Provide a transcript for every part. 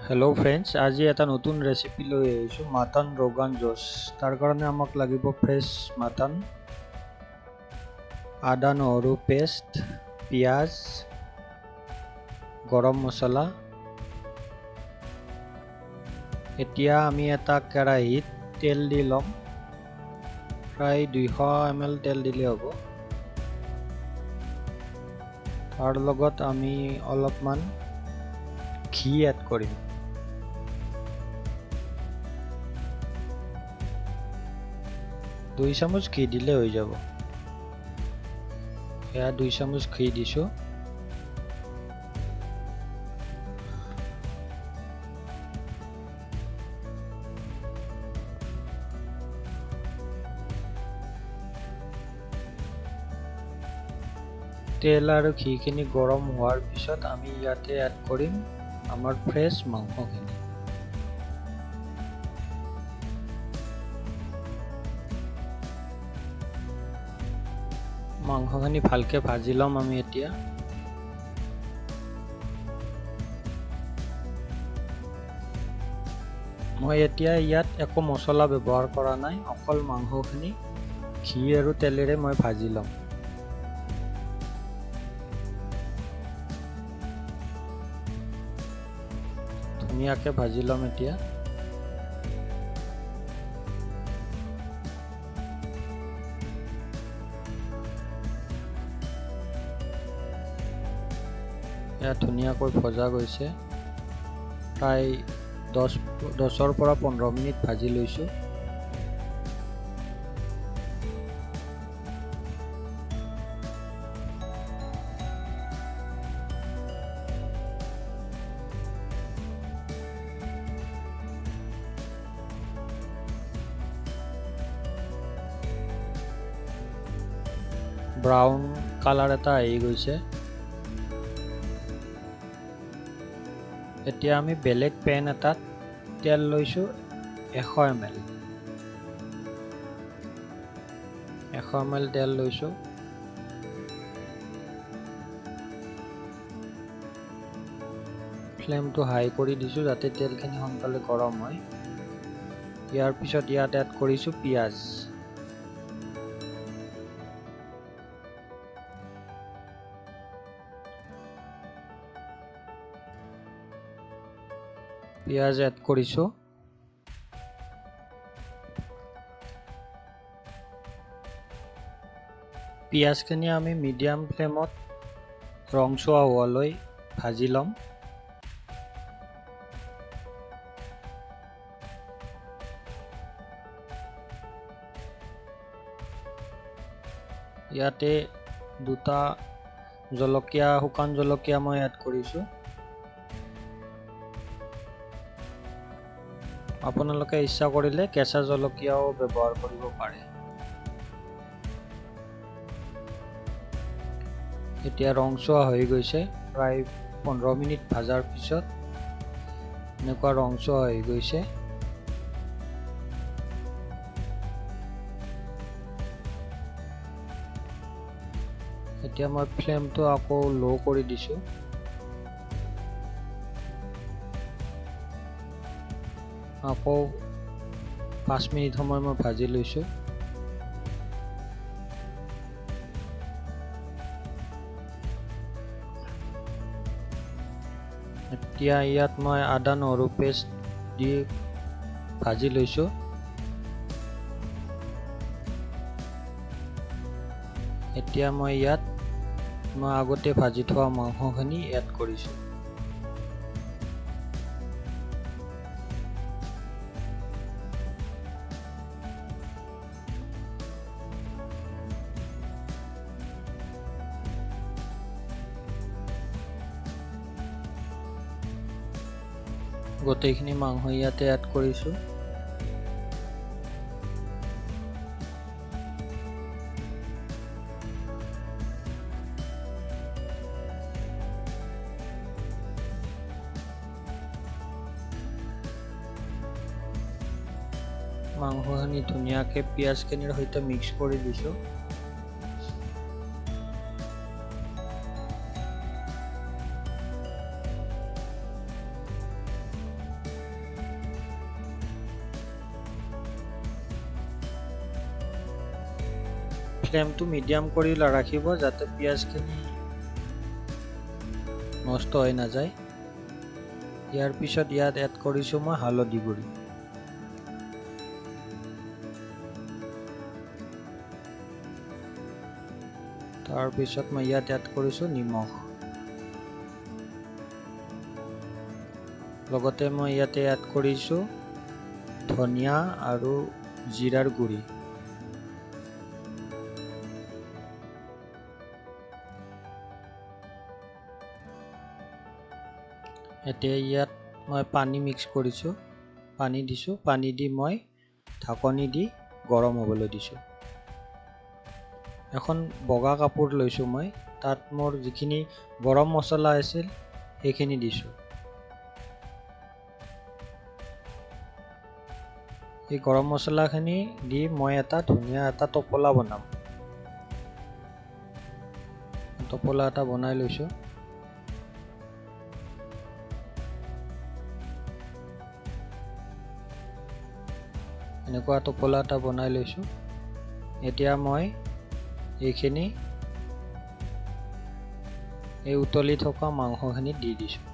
Hello' friends, আজি এটা নতুন ৰেচিপি লৈ আহিছোঁ, মাটন ৰোগান জোছ। তাৰ কাৰণে আমাক লাগিব ফ্ৰেছ মাটন, আদা নহৰু পেষ্ট, পিঁয়াজ, গৰম মছলা। এতিয়া আমি এটা কেৰাহীত তেল দি ল'ম। প্ৰায় 200 ml তেল দিলে হ'ব। তাৰ লগত আমি অলপমান ঘি এড কৰিম। দুই চামুচ ঘি দিলে হৈ যাব। এয়া 2 চামুচ ঘি দিছোঁ। তেল আৰু ঘিখিনি গৰম হোৱাৰ পিছত আমি ইয়াতে এড কৰিম আমাৰ ফ্ৰেছ মাংসখিনি। মাংসখিনি ভালকৈ ভাজি ল'ম আমি এতিয়া। মই এতিয়া ইয়াত একো মছলা ব্যৱহাৰ কৰা নাই, অকল মাংসখিনি ঘি আৰু তেলেৰে মই ভাজি ল'ম। ধুনীয়াকৈ ভাজি ল'ম এতিয়া। এয়া ধুনীয়াকৈ ভজা গৈছে। প্ৰায় 10ৰ পৰা 15 মিনিট ভাজি লৈছোঁ। ব্ৰাউন কালাৰ এটা আহি গৈছে। এতিয়া আমি বেলেগ পেন এটাত তেল লৈছোঁ 100 ml। 100 ml তেল লৈছোঁ। ফ্লেমটো হাই কৰি দিছোঁ যাতে তেলখিনি সোনকালে গৰম হয়। ইয়াৰ পিছত ইয়াত এড কৰিছোঁ পিঁয়াজ। পিঁয়াজ এড কৰিছোঁ। পিঁয়াজখিনি আমি মিডিয়াম ফ্লেমত ৰংচোৱা হোৱালৈ ভাজি ল'ম। ইয়াতে 2টা জলকীয়া, শুকান জলকীয়া মই এড কৰিছোঁ। আপোনালোকে ইচ্ছা কৰিলে কেঁচা জলকীয়াও ব্যৱহাৰ কৰিব পাৰে। এতিয়া ৰংচোৱা হৈ গৈছে। প্ৰায় 15 মিনিট ভাজাৰ পিছত এনেকুৱা ৰংচোৱা হৈ গৈছে। এতিয়া মই ফ্লেমটো আকৌ ল' কৰি দিছোঁ। আকৌ 5 মিনিট সময় মই ভাজি লৈছোঁ। এতিয়া ইয়াত মই আদা নহৰু পেষ্ট দি ভাজি লৈছোঁ। এতিয়া মই ইয়াত আগতে ভাজি থোৱা মাংসখিনি এড কৰিছোঁ। গোটেইখিনি মাংস ইয়াতে এড কৰিছোঁ। মাংসখিনি ধুনীয়াকৈ পিঁয়াজখিনিৰ সৈতে মিক্স কৰি দিছোঁ। ফ্লেমটো মিডিয়াম কৰি ৰাখিব যাতে পিঁয়াজখিনি নষ্ট হৈ নাযায়। ইয়াৰ পিছত ইয়াত এড কৰিছোঁ মই হালধি গুড়ি। তাৰপিছত মই ইয়াত এড কৰিছোঁ নিমখ। লগতে মই ইয়াতে এড কৰিছোঁ ধনিয়া আৰু জিৰাৰ গুড়ি। এতিয়া ইয়াত মই পানী মিক্স কৰিছোঁ, পানী দিছোঁ, পানী দি মই ঢাকনি দি গৰম হ'বলৈ দিছোঁ। এখন বগা কাপোৰ লৈছোঁ মই, তাত মোৰ যিখিনি গৰম মছলা আছিল সেইখিনি দিছোঁ। এই গৰম মছলাখিনি দি মই এটা ধুনীয়া এটা টোপোলা বনাম। টোপোলা এটা বনাই লৈছোঁ। এনেকুৱা টোপোলা এটা বনাই লৈছোঁ। এতিয়া মই এইখিনি এই উতলি থকা মাংসখিনি দি দিছোঁ।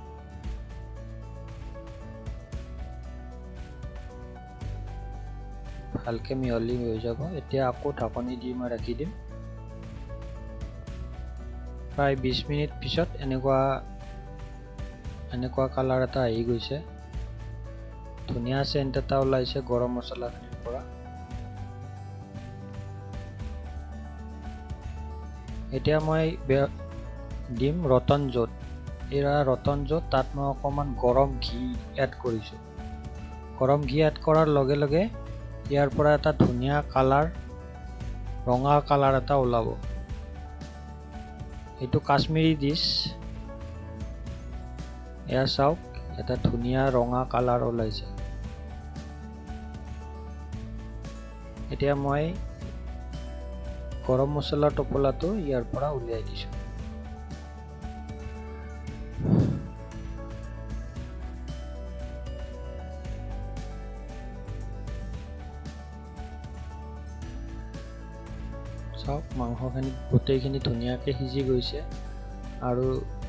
ভালকৈ মিহলি হৈ যাব। এতিয়া আকৌ ঢাকনি দি মই ৰাখি দিম। প্ৰায় 20 মিনিট পিছত এনেকুৱা কালাৰ এটা আহি গৈছে। ধুনীয়া চেণ্ট এটা ওলাইছে গৰম মছলাখিনিৰ পৰা। এতিয়া মই দিম ৰতন জোট। এয়া ৰতন জোট, তাত মই অকণমান গৰম ঘি এড কৰিছোঁ। গৰম ঘি এড কৰাৰ লগে লগে ইয়াৰ পৰা এটা ধুনীয়া কালাৰ, ৰঙা কালাৰ এটা ওলাব। এইটো কাশ্মীৰী ডিছ। এয়া চাওক, এটা ধুনীয়া ৰঙা কালাৰ ওলাইছে। এতিয়া মই গৰম মছলাৰ টোপোলাটো ইয়াৰ পৰা উলিয়াই দিছোঁ। চাওক, মাংসখিনি গোটেইখিনি ধুনীয়াকৈ সিজি গৈছে আৰু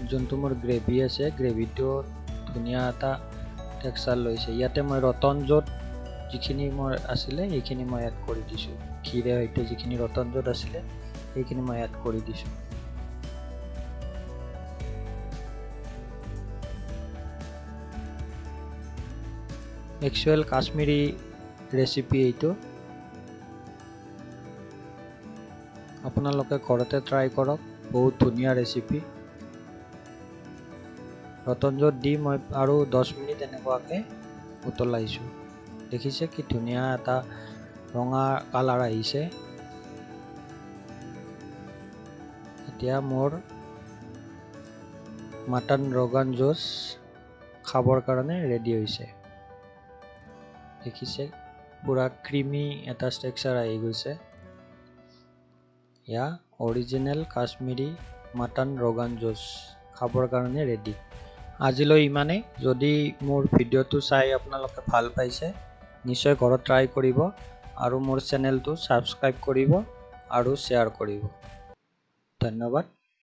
যোনটো মোৰ গ্ৰেভি আছে, গ্ৰেভিটো ধুনীয়া এটা টেক্সচাৰ লৈছে। ইয়াতে মই ৰতন জোট যিখিনি মোৰ আছিলে সেইখিনি মই এড কৰি দিছোঁ। ঘিৰে সৈতে যিখিনি ৰতন জোট আছিলে সেইখিনি মই এড কৰি দিছোঁ। একচুৱেল কাশ্মীৰী ৰেচিপি এইটো। আপোনালোকে ঘৰতে ট্ৰাই কৰক, বহুত ধুনীয়া ৰেচিপি। ৰতন জোট দি মই আৰু 10 মিনিট এনেকুৱাকৈ উতলাইছোঁ। দেখিছে কি ধুনীয়া এটা ৰঙা কালাৰ আহিছে। এতিয়া মোৰ মাটন ৰগান জোচ খাবৰ কাৰণে ৰেডি হৈছে। দেখিছে পুৰা ক্ৰিমি এটা টেক্সচাৰ আহি গৈছে। এয়া অৰিজিনেল কাশ্মীৰী মাটন ৰগান জোচ খাবৰ কাৰণে ৰেডি। আজিলৈ ইমানেই। যদি মোৰ ভিডিঅ'টো চাই আপোনালোকে ভাল পাইছে, নিশ্চয় ঘৰত ট্ৰাই কৰিব আৰু মোৰ চেনেলটো ছাবস্ক্ৰাইব কৰিব আৰু শ্বেয়াৰ কৰিব। ধন্যবাদ।